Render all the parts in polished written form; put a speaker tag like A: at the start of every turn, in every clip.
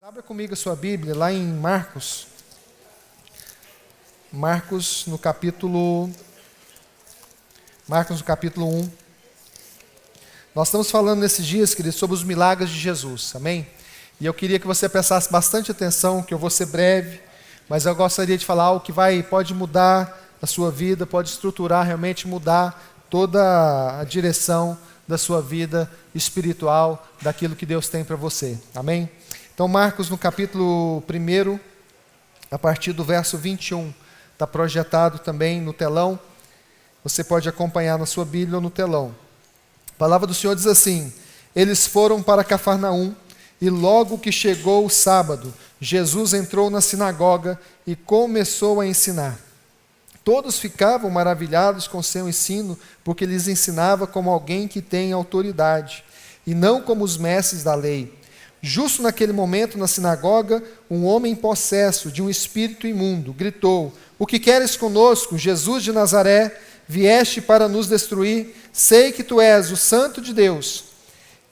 A: Abra comigo a sua Bíblia lá em Marcos. Marcos no capítulo 1. Nós estamos falando nesses dias, queridos, sobre os milagres de Jesus, amém? E eu queria que você prestasse bastante atenção, que eu vou ser breve, mas eu gostaria de falar algo que pode mudar a sua vida, pode estruturar, realmente mudar toda a direção da sua vida espiritual, daquilo que Deus tem para você, amém? Então, Marcos, no capítulo 1, a partir do verso 21, está projetado também no telão. Você pode acompanhar na sua Bíblia ou no telão. A palavra do Senhor diz assim: eles foram para Cafarnaum, e logo que chegou o sábado, Jesus entrou na sinagoga e começou a ensinar. Todos ficavam maravilhados com seu ensino, porque lhes ensinava como alguém que tem autoridade, e não como os mestres da lei. Justo naquele momento, na sinagoga, um homem possesso de um espírito imundo gritou: "O que queres conosco, Jesus de Nazaré? Vieste para nos destruir? Sei que tu és o Santo de Deus."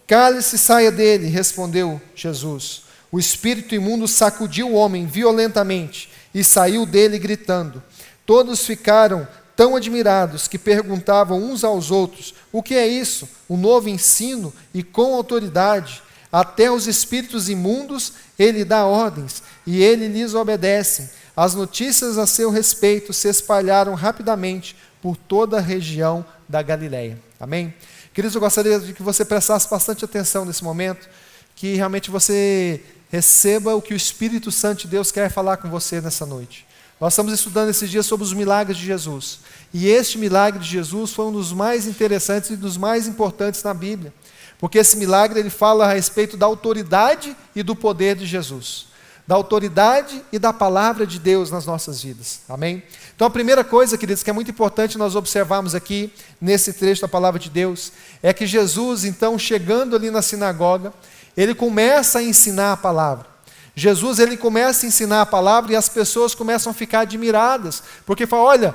A: "Cale-se e saia dele", respondeu Jesus. O espírito imundo sacudiu o homem violentamente e saiu dele gritando. Todos ficaram tão admirados que perguntavam uns aos outros: "O que é isso? Um novo ensino e com autoridade? Até os espíritos imundos ele dá ordens, e ele lhes obedece." As notícias a seu respeito se espalharam rapidamente por toda a região da Galileia. Amém? Queridos, eu gostaria de que você prestasse bastante atenção nesse momento, que realmente você receba o que o Espírito Santo de Deus quer falar com você nessa noite. Nós estamos estudando esses dias sobre os milagres de Jesus, e este milagre de Jesus foi um dos mais interessantes e dos mais importantes na Bíblia. Porque esse milagre ele fala a respeito da autoridade e do poder de Jesus. Da autoridade e da palavra de Deus nas nossas vidas. Amém? Então a primeira coisa, queridos, que é muito importante nós observarmos aqui, nesse trecho da palavra de Deus, é que Jesus, então, chegando ali na sinagoga, ele começa a ensinar a palavra. Jesus, ele começa a ensinar a palavra e as pessoas começam a ficar admiradas. Porque fala, olha,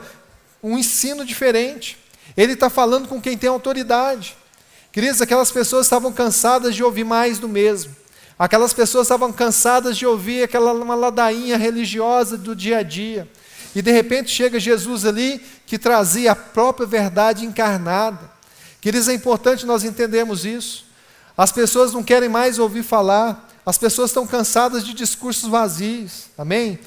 A: um ensino diferente. Ele está falando com quem tem autoridade. Queridos, aquelas pessoas estavam cansadas de ouvir mais do mesmo. Aquelas pessoas estavam cansadas de ouvir uma ladainha religiosa do dia a dia. E de repente chega Jesus ali, que trazia a própria verdade encarnada. Queridos, é importante nós entendermos isso. As pessoas não querem mais ouvir falar. As pessoas estão cansadas de discursos vazios. Amém?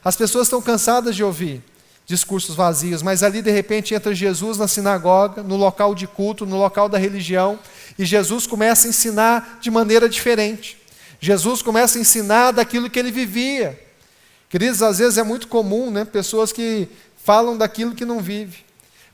A: As pessoas estão cansadas de ouvir discursos vazios, mas ali de repente entra Jesus na sinagoga, no local de culto, no local da religião, e Jesus começa a ensinar de maneira diferente. Jesus começa a ensinar daquilo que ele vivia. Queridos, às vezes é muito comum, pessoas que falam daquilo que não vive.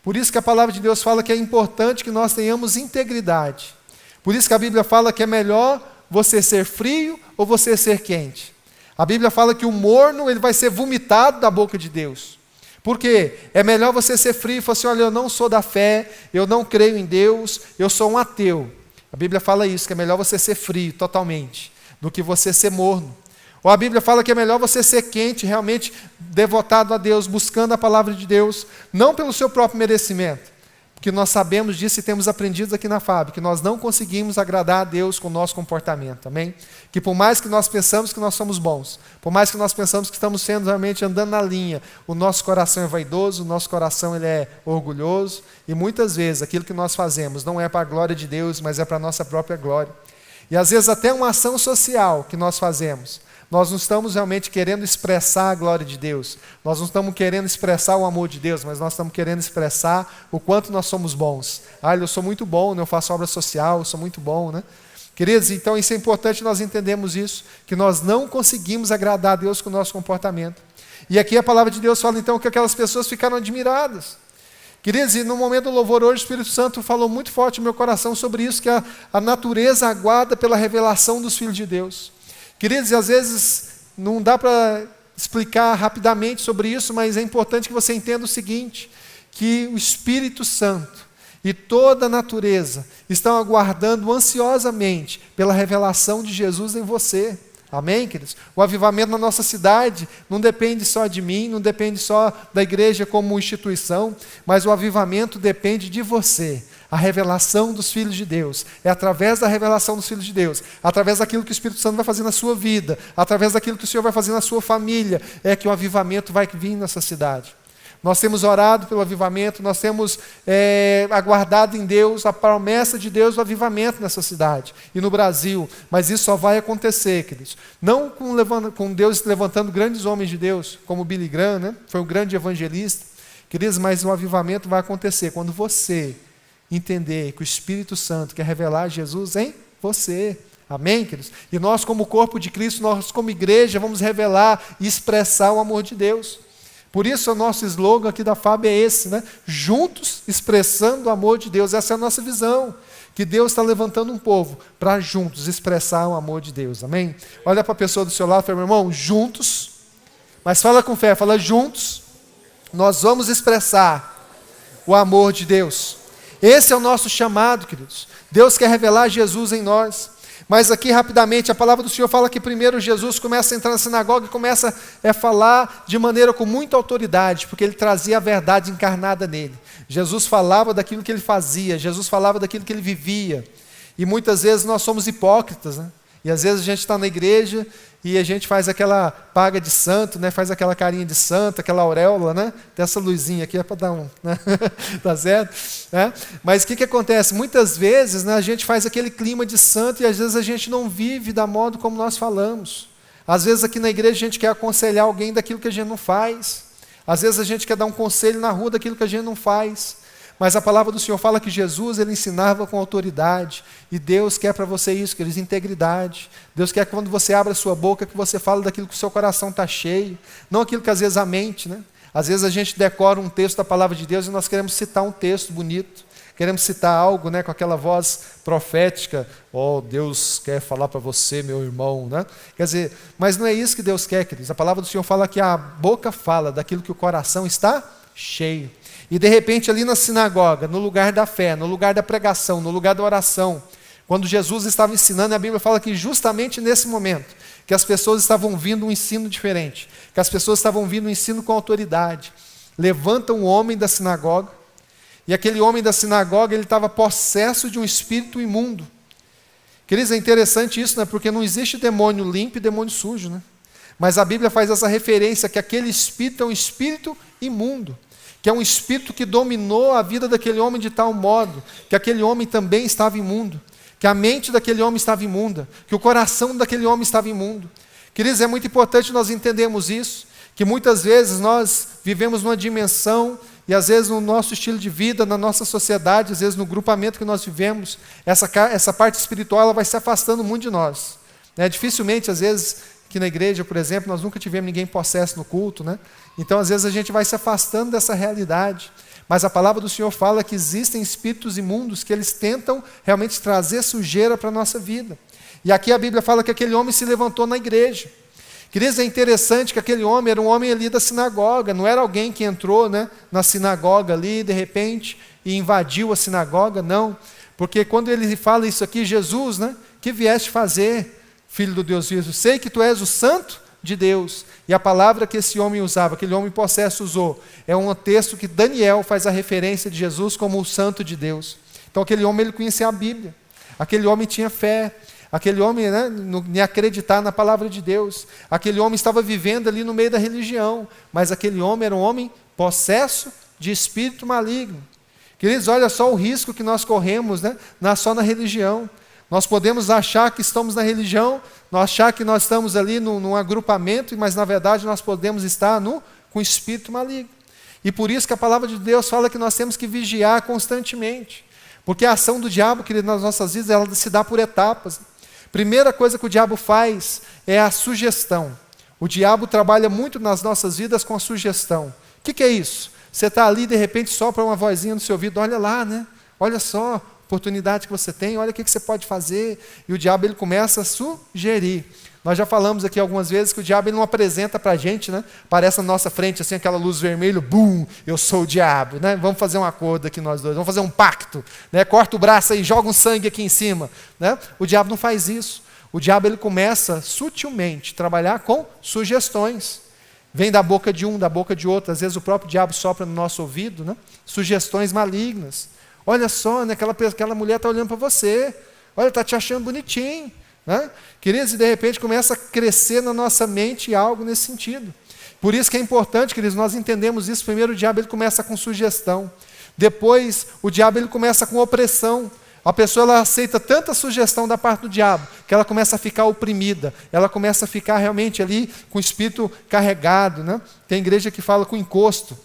A: Por isso que a palavra de Deus fala que é importante que nós tenhamos integridade. Por isso que a Bíblia fala que é melhor você ser frio ou você ser quente. A Bíblia fala que o morno ele vai ser vomitado da boca de Deus. Por quê? É melhor você ser frio e falar assim: olha, eu não sou da fé, eu não creio em Deus, eu sou um ateu. A Bíblia fala isso, que é melhor você ser frio totalmente, do que você ser morno. Ou a Bíblia fala que é melhor você ser quente, realmente devotado a Deus, buscando a palavra de Deus, não pelo seu próprio merecimento, porque nós sabemos disso e temos aprendido aqui na FAB, que nós não conseguimos agradar a Deus com o nosso comportamento, amém? Que por mais que nós pensamos que nós somos bons, por mais que nós pensamos que estamos sendo realmente andando na linha, o nosso coração é vaidoso, o nosso coração ele é orgulhoso, e muitas vezes aquilo que nós fazemos não é para a glória de Deus, mas é para a nossa própria glória. E às vezes até uma ação social que nós fazemos, nós não estamos realmente querendo expressar a glória de Deus, nós não estamos querendo expressar o amor de Deus, mas nós estamos querendo expressar o quanto nós somos bons. Eu sou muito bom, eu faço obra social, eu sou muito bom, Queridos, então isso é importante nós entendermos isso, que nós não conseguimos agradar a Deus com o nosso comportamento. E aqui a palavra de Deus fala então que aquelas pessoas ficaram admiradas. Queridos, e no momento do louvor hoje, o Espírito Santo falou muito forte no meu coração sobre isso, que a natureza aguarda pela revelação dos filhos de Deus. Queridos, e às vezes não dá para explicar rapidamente sobre isso, mas é importante que você entenda o seguinte, que o Espírito Santo e toda a natureza estão aguardando ansiosamente pela revelação de Jesus em você. Amém, queridos? O avivamento na nossa cidade não depende só de mim, não depende só da igreja como instituição, mas o avivamento depende de você. A revelação dos filhos de Deus. É através da revelação dos filhos de Deus, através daquilo que o Espírito Santo vai fazer na sua vida, através daquilo que o Senhor vai fazer na sua família, é que o avivamento vai vir nessa cidade. Nós temos orado pelo avivamento, nós temos aguardado em Deus a promessa de Deus do avivamento nessa cidade e no Brasil, mas isso só vai acontecer, queridos, não com Deus levantando grandes homens de Deus, como Billy Graham, né? Foi um grande evangelista, queridos, mas o avivamento vai acontecer quando você entender que o Espírito Santo quer revelar Jesus em você. Amém, queridos? E nós, como corpo de Cristo, nós como igreja, vamos revelar e expressar o amor de Deus. Por isso o nosso slogan aqui da FAB é esse, né? Juntos expressando o amor de Deus. Essa é a nossa visão, que Deus está levantando um povo para juntos expressar o amor de Deus. Amém? Olha para a pessoa do seu lado e fala, meu irmão, juntos, mas fala com fé, fala juntos, nós vamos expressar o amor de Deus. Esse é o nosso chamado, queridos. Deus quer revelar Jesus em nós. Mas aqui rapidamente, a palavra do Senhor fala que primeiro Jesus começa a entrar na sinagoga e começa a falar de maneira com muita autoridade, porque ele trazia a verdade encarnada nele. Jesus falava daquilo que ele fazia, Jesus falava daquilo que ele vivia. E muitas vezes nós somos hipócritas, né? E às vezes a gente está na igreja e a gente faz aquela paga de santo, né? Faz aquela carinha de santo, aquela auréola, né? Tem essa luzinha aqui, é para dar um, né? Tá certo? Né? Mas o que acontece? Muitas vezes, né, a gente faz aquele clima de santo e às vezes a gente não vive da modo como nós falamos. Às vezes aqui na igreja a gente quer aconselhar alguém daquilo que a gente não faz. Às vezes a gente quer dar um conselho na rua daquilo que a gente não faz. Mas a palavra do Senhor fala que Jesus, ele ensinava com autoridade. E Deus quer para você isso, queridos, integridade. Deus quer que quando você abra a sua boca, que você fale daquilo que o seu coração está cheio. Não aquilo que às vezes a mente, né? Às vezes a gente decora um texto da palavra de Deus e nós queremos citar um texto bonito. Queremos citar algo, né, com aquela voz profética. Oh, Deus quer falar para você, meu irmão, né? Quer dizer, mas não é isso que Deus quer, queridos. A palavra do Senhor fala que a boca fala daquilo que o coração está cheio. E de repente ali na sinagoga, no lugar da fé, no lugar da pregação, no lugar da oração, quando Jesus estava ensinando, a Bíblia fala que justamente nesse momento, que as pessoas estavam ouvindo um ensino diferente, que as pessoas estavam ouvindo um ensino com autoridade, levanta um homem da sinagoga, e aquele homem da sinagoga, ele estava possesso de um espírito imundo. Queridos, é interessante isso, né? Porque não existe demônio limpo e demônio sujo, né? Mas a Bíblia faz essa referência que aquele espírito é um espírito imundo, que é um espírito que dominou a vida daquele homem de tal modo, que aquele homem também estava imundo, que a mente daquele homem estava imunda, que o coração daquele homem estava imundo. Queridos, é muito importante nós entendermos isso, que muitas vezes nós vivemos numa dimensão, e às vezes no nosso estilo de vida, na nossa sociedade, às vezes no grupamento que nós vivemos, essa parte espiritual ela vai se afastando muito de nós. Dificilmente, às vezes, aqui na igreja, por exemplo, nós nunca tivemos ninguém possesso no culto, né? Então, às vezes, a gente vai se afastando dessa realidade. Mas a palavra do Senhor fala que existem espíritos imundos que eles tentam realmente trazer sujeira para a nossa vida. E aqui a Bíblia fala que aquele homem se levantou na igreja. Queridos, é interessante que aquele homem era um homem ali da sinagoga, não era alguém que entrou, né, na sinagoga ali, de repente, e invadiu a sinagoga, não. Porque quando ele fala isso aqui, Jesus, né, que vieste fazer, filho do Deus vivo? Sei que tu és o santo de Deus. E a palavra que esse homem usava, aquele homem possesso usou, é um texto que Daniel faz a referência de Jesus como o santo de Deus. Então aquele homem, ele conhecia a Bíblia. Aquele homem tinha fé. Aquele homem, né, em acreditar na palavra de Deus. Aquele homem estava vivendo ali no meio da religião. Mas aquele homem era um homem possesso de espírito maligno. Queridos, olha só o risco que nós corremos, né, só na religião. Nós podemos achar que estamos na religião, nós achar que nós estamos ali num agrupamento, mas na verdade nós podemos estar com espírito maligno. E por isso que a palavra de Deus fala que nós temos que vigiar constantemente. Porque a ação do diabo, querido, nas nossas vidas, ela se dá por etapas. Primeira coisa que o diabo faz é a sugestão. O diabo trabalha muito nas nossas vidas com a sugestão. O que é isso? Você está ali, de repente, sopra uma vozinha no seu ouvido, olha lá, né? Olha só, oportunidade que você tem, olha o que você pode fazer. E o diabo, ele começa a sugerir. Nós já falamos aqui algumas vezes que o diabo, ele não apresenta para a gente, né? Aparece na nossa frente assim, aquela luz vermelha, bum, eu sou o diabo, né? Vamos fazer um acordo aqui nós dois, vamos fazer um pacto, né? Corta o braço aí, joga um sangue aqui em cima, né? O diabo não faz isso. O diabo, ele começa sutilmente a trabalhar com sugestões. Vem da boca de um, da boca de outro, às vezes o próprio diabo sopra no nosso ouvido, né? Sugestões malignas. Olha só, né, aquela mulher está olhando para você. Olha, está te achando bonitinho. Né? Queridos, e de repente começa a crescer na nossa mente algo nesse sentido. Por isso que é importante, queridos, nós entendemos isso. Primeiro o diabo ele começa com sugestão. Depois o diabo ele começa com opressão. A pessoa ela aceita tanta sugestão da parte do diabo, que ela começa a ficar oprimida, ela começa a ficar realmente ali com o espírito carregado. Né? Tem igreja que fala com encosto.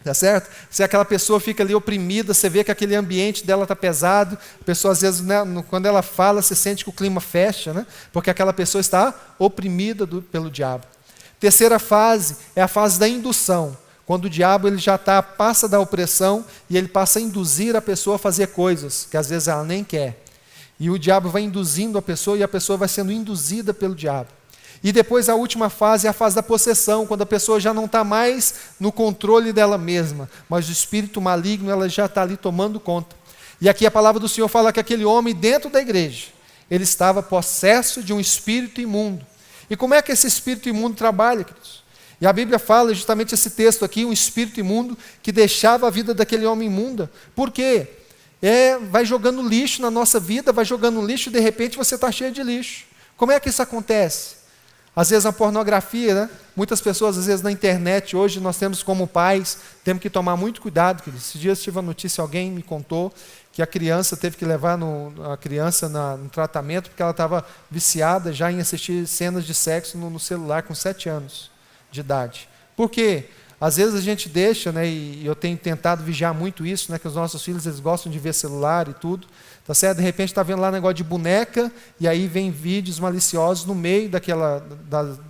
A: Tá certo? Se aquela pessoa fica ali oprimida, você vê que aquele ambiente dela está pesado, a pessoa às vezes, né, quando ela fala, você sente que o clima fecha, né? Porque aquela pessoa está oprimida pelo diabo. Terceira fase é a fase da indução, quando o diabo ele já passa da opressão e ele passa a induzir a pessoa a fazer coisas que às vezes ela nem quer. E o diabo vai induzindo a pessoa e a pessoa vai sendo induzida pelo diabo. E depois a última fase é a fase da possessão, quando a pessoa já não está mais no controle dela mesma, mas o espírito maligno ela já está ali tomando conta. E aqui a palavra do Senhor fala que aquele homem dentro da igreja, ele estava possesso de um espírito imundo. E como é que esse espírito imundo trabalha, queridos? E a Bíblia fala justamente esse texto aqui, um espírito imundo que deixava a vida daquele homem imunda. Por quê? Vai jogando lixo na nossa vida, vai jogando lixo e de repente você está cheio de lixo. Como é que isso acontece? Às vezes a pornografia, né? Muitas pessoas, às vezes na internet, hoje nós temos como pais, temos que tomar muito cuidado. Esses dias tive a notícia, alguém me contou que a criança teve que levar a criança no tratamento porque ela estava viciada já em assistir cenas de sexo no celular com 7 anos de idade. Por quê? Às vezes a gente deixa, né, e eu tenho tentado vigiar muito isso, né, que os nossos filhos eles gostam de ver celular e tudo, tá certo? De repente está vendo lá negócio de boneca, e aí vem vídeos maliciosos no meio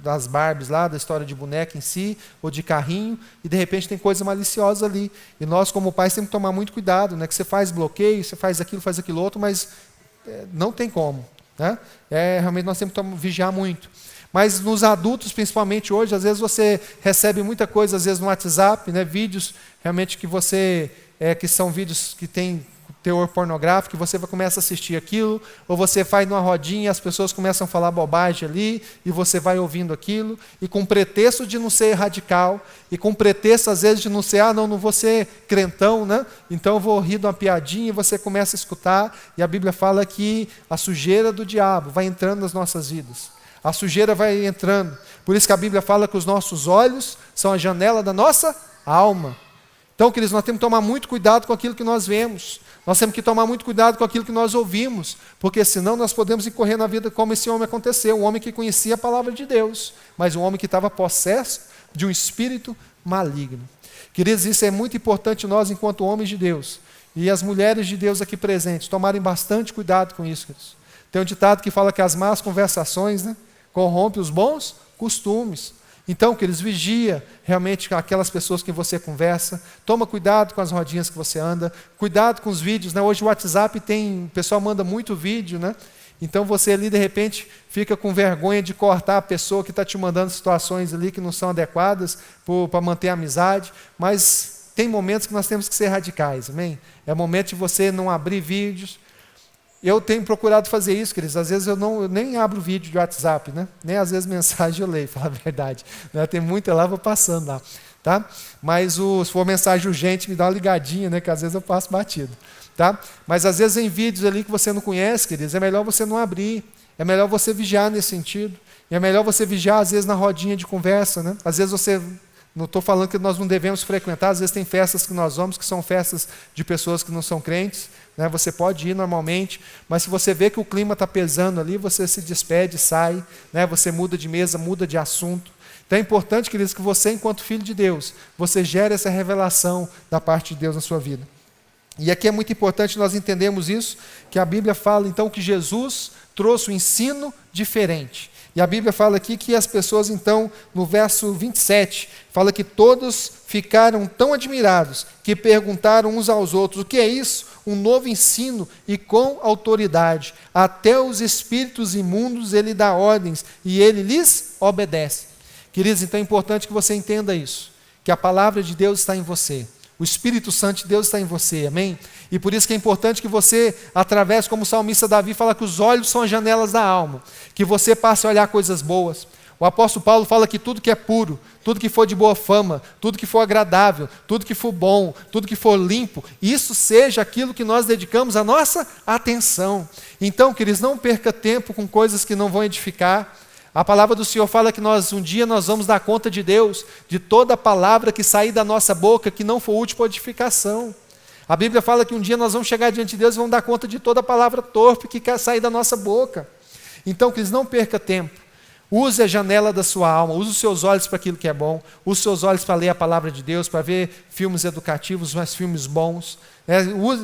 A: das Barbies lá, da história de boneca em si, ou de carrinho, e de repente tem coisa maliciosa ali. E nós, como pais, temos que tomar muito cuidado, né, que você faz bloqueio, você faz aquilo outro, mas não tem como. Né? Realmente nós temos que vigiar muito. Mas nos adultos, principalmente hoje, às vezes você recebe muita coisa, às vezes no WhatsApp, né, vídeos realmente que são vídeos que têm teor pornográfico, que você começa a assistir aquilo, ou você faz numa rodinha e as pessoas começam a falar bobagem ali, e você vai ouvindo aquilo, e com pretexto de não ser radical, e com pretexto às vezes de não ser, não vou ser crentão, né? Então eu vou rir de uma piadinha, e você começa a escutar, e a Bíblia fala que a sujeira do diabo vai entrando nas nossas vidas. A sujeira vai entrando. Por isso que a Bíblia fala que os nossos olhos são a janela da nossa alma. Então, queridos, nós temos que tomar muito cuidado com aquilo que nós vemos. Nós temos que tomar muito cuidado com aquilo que nós ouvimos, porque senão nós podemos incorrer na vida como esse homem aconteceu, um homem que conhecia a palavra de Deus, mas um homem que estava possesso de um espírito maligno. Queridos, isso é muito importante nós, enquanto homens de Deus, e as mulheres de Deus aqui presentes, tomarem bastante cuidado com isso, queridos. Tem um ditado que fala que as más conversações, né, corrompem os bons costumes. Então, queridos, vigia realmente aquelas pessoas que você conversa, toma cuidado com as rodinhas que você anda, cuidado com os vídeos, né? Hoje o WhatsApp o pessoal manda muito vídeo, né? Então você ali de repente fica com vergonha de cortar a pessoa que está te mandando situações ali que não são adequadas para manter a amizade, mas tem momentos que nós temos que ser radicais, amém? É momento de você não abrir vídeos. Eu tenho procurado fazer isso, queridos. Às vezes eu nem abro vídeo de WhatsApp, né? Nem às vezes mensagem eu leio, falar a verdade. Né? Tem muita lá, vou passando lá. Tá? Mas se for mensagem urgente, me dá uma ligadinha, né? Que às vezes eu passo batido. Tá? Mas às vezes em vídeos ali que você não conhece, queridos, é melhor você não abrir. É melhor você vigiar nesse sentido. E é melhor você vigiar, às vezes, na rodinha de conversa. Né? Às vezes você... Não estou falando que nós não devemos frequentar, às vezes tem festas que nós vamos, que são festas de pessoas que não são crentes, né? Você pode ir normalmente, mas se você vê que o clima está pesando ali, você se despede, sai, né? Você muda de mesa, muda de assunto. Então é importante, queridos, que você, enquanto filho de Deus, você gere essa revelação da parte de Deus na sua vida. E aqui é muito importante nós entendermos isso, que a Bíblia fala então que Jesus trouxe um ensino diferente. E a Bíblia fala aqui que as pessoas, então, no verso 27, fala que todos ficaram tão admirados que perguntaram uns aos outros: o que é isso? Um novo ensino e com autoridade. Até os espíritos imundos ele dá ordens e ele lhes obedece. Queridos, então é importante que você entenda isso, que a palavra de Deus está em você. O Espírito Santo de Deus está em você, amém? E por isso que é importante que você, através, como o salmista Davi fala, que os olhos são as janelas da alma, que você passe a olhar coisas boas. O apóstolo Paulo fala que tudo que é puro, tudo que for de boa fama, tudo que for agradável, tudo que for bom, tudo que for limpo, isso seja aquilo que nós dedicamos a nossa atenção. Então, queridos, não perca tempo com coisas que não vão edificar. A palavra do Senhor fala que um dia nós vamos dar conta de Deus, de toda palavra que sair da nossa boca que não for útil para edificação. A Bíblia fala que um dia nós vamos chegar diante de Deus e vamos dar conta de toda palavra torpe que quer sair da nossa boca. Então, queridos, não perca tempo. Use a janela da sua alma, use os seus olhos para aquilo que é bom, use os seus olhos para ler a palavra de Deus, para ver filmes educativos, mas filmes bons.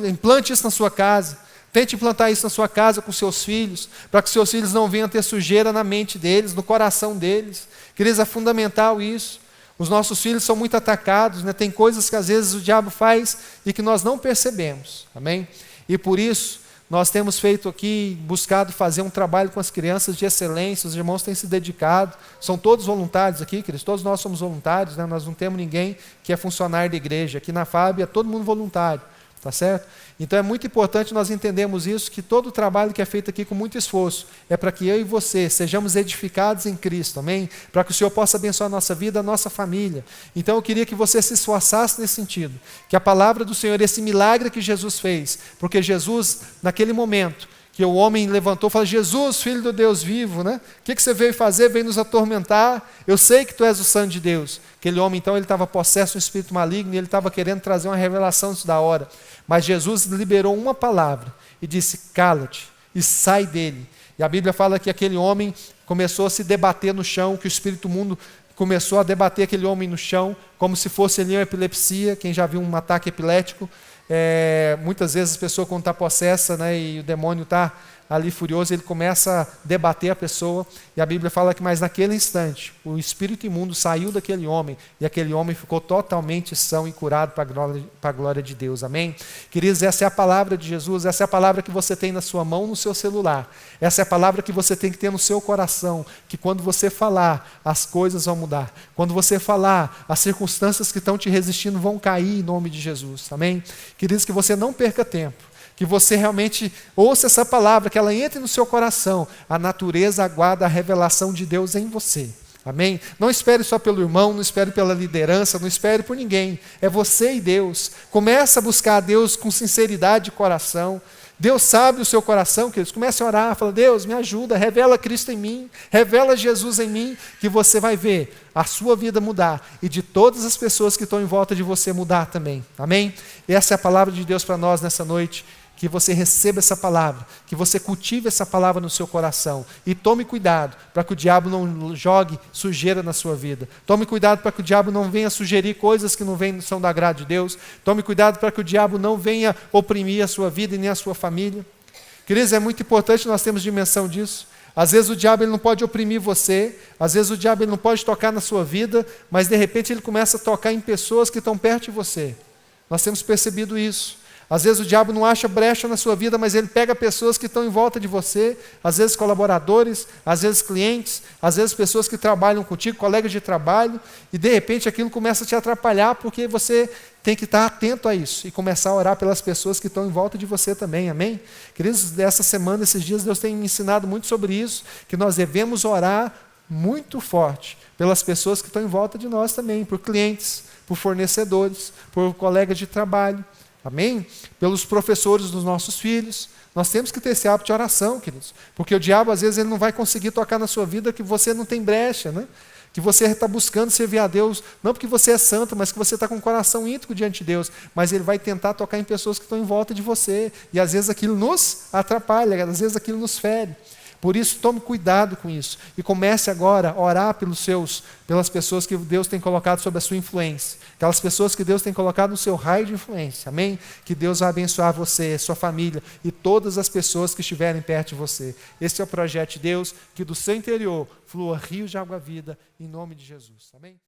A: Implante isso na sua casa. Tente implantar isso na sua casa com seus filhos, para que seus filhos não venham ter sujeira na mente deles, no coração deles. Queridos, é fundamental isso. Os nossos filhos são muito atacados, né? Tem coisas que às vezes o diabo faz e que nós não percebemos. Amém? E por isso, nós temos feito aqui, buscado fazer um trabalho com as crianças de excelência, os irmãos têm se dedicado, são todos voluntários aqui, queridos, todos nós somos voluntários, né? Nós não temos ninguém que é funcionário da igreja. Aqui na FAB é todo mundo voluntário. Tá certo? Então é muito importante nós entendermos isso, que todo o trabalho que é feito aqui com muito esforço é para que eu e você sejamos edificados em Cristo, amém? Para que o Senhor possa abençoar a nossa vida, a nossa família. Então eu queria que você se esforçasse nesse sentido, que a palavra do Senhor, esse milagre que Jesus fez, porque Jesus, naquele momento, que o homem levantou e falou: Jesus, filho do Deus vivo, né? O que você veio fazer? Veio nos atormentar. Eu sei que tu és o Santo de Deus. Aquele homem, então, ele estava possesso de um espírito maligno e ele estava querendo trazer uma revelação antes da hora. Mas Jesus liberou uma palavra e disse: cala-te e sai dele. E a Bíblia fala que aquele homem começou a se debater no chão, que o espírito imundo começou a debater aquele homem no chão, como se fosse ali uma epilepsia. Quem já viu um ataque epilético? Muitas vezes a pessoa, quando está possessa, né, e o demônio está ali furioso, ele começa a debater a pessoa, e a Bíblia fala que mas naquele instante o espírito imundo saiu daquele homem, e aquele homem ficou totalmente são e curado para a glória de Deus, amém? Queridos, essa é a palavra de Jesus, essa é a palavra que você tem na sua mão, no seu celular, essa é a palavra que você tem que ter no seu coração, que quando você falar, as coisas vão mudar, quando você falar, as circunstâncias que estão te resistindo vão cair em nome de Jesus, amém? Queridos, que você não perca tempo, que você realmente ouça essa palavra, que ela entre no seu coração. A natureza aguarda a revelação de Deus em você. Amém? Não espere só pelo irmão, não espere pela liderança, não espere por ninguém. É você e Deus. Comece a buscar a Deus com sinceridade de coração. Deus sabe o seu coração, queridos. Comece a orar, fala: Deus, me ajuda, revela Cristo em mim, revela Jesus em mim, que você vai ver a sua vida mudar e de todas as pessoas que estão em volta de você mudar também. Amém? E essa é a palavra de Deus para nós nessa noite. Que você receba essa palavra, que você cultive essa palavra no seu coração e tome cuidado para que o diabo não jogue sujeira na sua vida. Tome cuidado para que o diabo não venha sugerir coisas que não são da graça de Deus. Tome cuidado para que o diabo não venha oprimir a sua vida e nem a sua família. Queridos, é muito importante nós termos dimensão disso. Às vezes o diabo ele não pode oprimir você, às vezes o diabo ele não pode tocar na sua vida, mas de repente ele começa a tocar em pessoas que estão perto de você. Nós temos percebido isso. Às vezes o diabo não acha brecha na sua vida, mas ele pega pessoas que estão em volta de você, às vezes colaboradores, às vezes clientes, às vezes pessoas que trabalham contigo, colegas de trabalho, e de repente aquilo começa a te atrapalhar, porque você tem que estar atento a isso e começar a orar pelas pessoas que estão em volta de você também, amém? Queridos, dessa semana, esses dias, Deus tem me ensinado muito sobre isso, que nós devemos orar muito forte pelas pessoas que estão em volta de nós também, por clientes, por fornecedores, por colegas de trabalho. Amém? Pelos professores dos nossos filhos. Nós temos que ter esse hábito de oração, queridos. Porque o diabo, às vezes, ele não vai conseguir tocar na sua vida que você não tem brecha, né? Que você está buscando servir a Deus, não porque você é santo, mas que você está com o coração íntegro diante de Deus. Mas ele vai tentar tocar em pessoas que estão em volta de você. E às vezes aquilo nos atrapalha, às vezes aquilo nos fere. Por isso, tome cuidado com isso. E comece agora a orar pelas pessoas que Deus tem colocado sob a sua influência. Aquelas pessoas que Deus tem colocado no seu raio de influência. Amém? Que Deus vai abençoar você, sua família e todas as pessoas que estiverem perto de você. Esse é o projeto de Deus, que do seu interior flua rios de água-vida, em nome de Jesus. Amém?